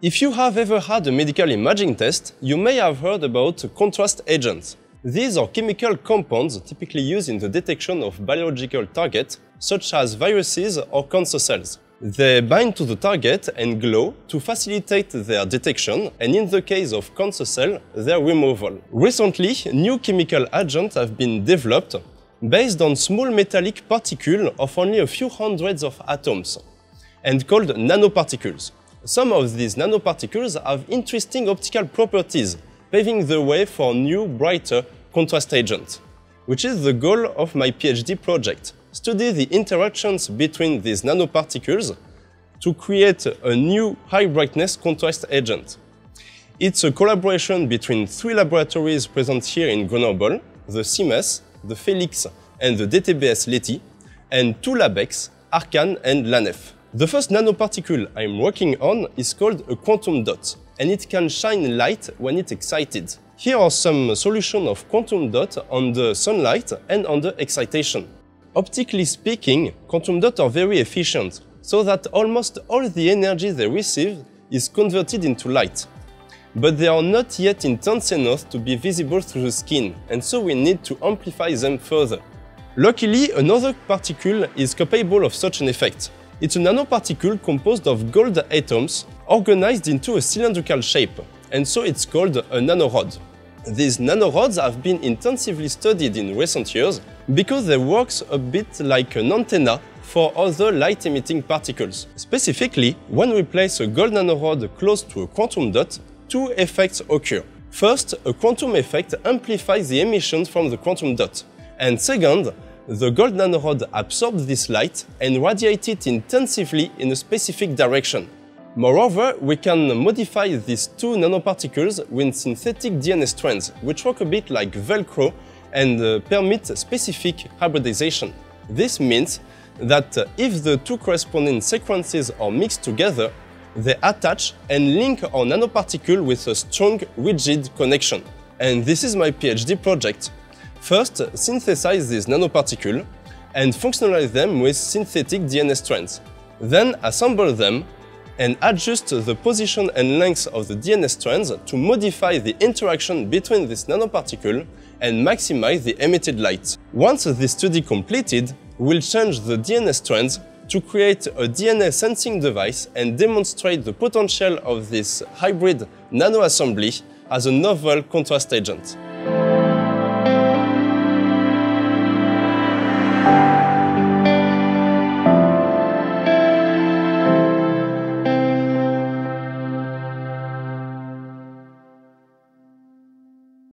If you have ever had a medical imaging test, you may have heard about contrast agents. These are chemical compounds typically used in the detection of biological targets, such as viruses or cancer cells. They bind to the target and glow to facilitate their detection, and in the case of cancer cell, their removal. Recently, new chemical agents have been developed based on small metallic particles of only a few hundreds of atoms, and called nanoparticles. Some of these nanoparticles have interesting optical properties, paving the way for new, brighter contrast agents, which is the goal of my PhD project. Study the interactions between these nanoparticles to create a new high-brightness contrast agent. It's a collaboration between 3 laboratories present here in Grenoble, the CEMES, the Felix and the DTBS Leti, and 2 LabEx, Arcane and l'ANEF. The first nanoparticle I'm working on is called a quantum dot, and it can shine light when it's excited. Here are some solutions of quantum dot under sunlight and under excitation. Optically speaking, quantum dots are very efficient, so that almost all the energy they receive is converted into light. But they are not yet intense enough to be visible through the skin, and so we need to amplify them further. Luckily, another particle is capable of such an effect. It's a nanoparticle composed of gold atoms organized into a cylindrical shape, and so it's called a nanorod. These nanorods have been intensively studied in recent years because they work a bit like an antenna for other light-emitting particles. Specifically, when we place a gold nanorod close to a quantum dot, 2 effects occur. First, a quantum effect amplifies the emissions from the quantum dot. And second, the gold nanorod absorbs this light and radiates it intensively in a specific direction. Moreover, we can modify these 2 nanoparticles with synthetic DNA strands, which work a bit like Velcro and permit specific hybridization. This means that if the 2 corresponding sequences are mixed together, they attach and link our nanoparticle with a strong, rigid connection. And this is my PhD project. First, synthesize these nanoparticles and functionalize them with synthetic DNA strands. Then assemble them and adjust the position and length of the DNA strands to modify the interaction between this nanoparticle and maximize the emitted light. Once this study completed, we'll change the DNA strands to create a DNA sensing device and demonstrate the potential of this hybrid nanoassembly as a novel contrast agent.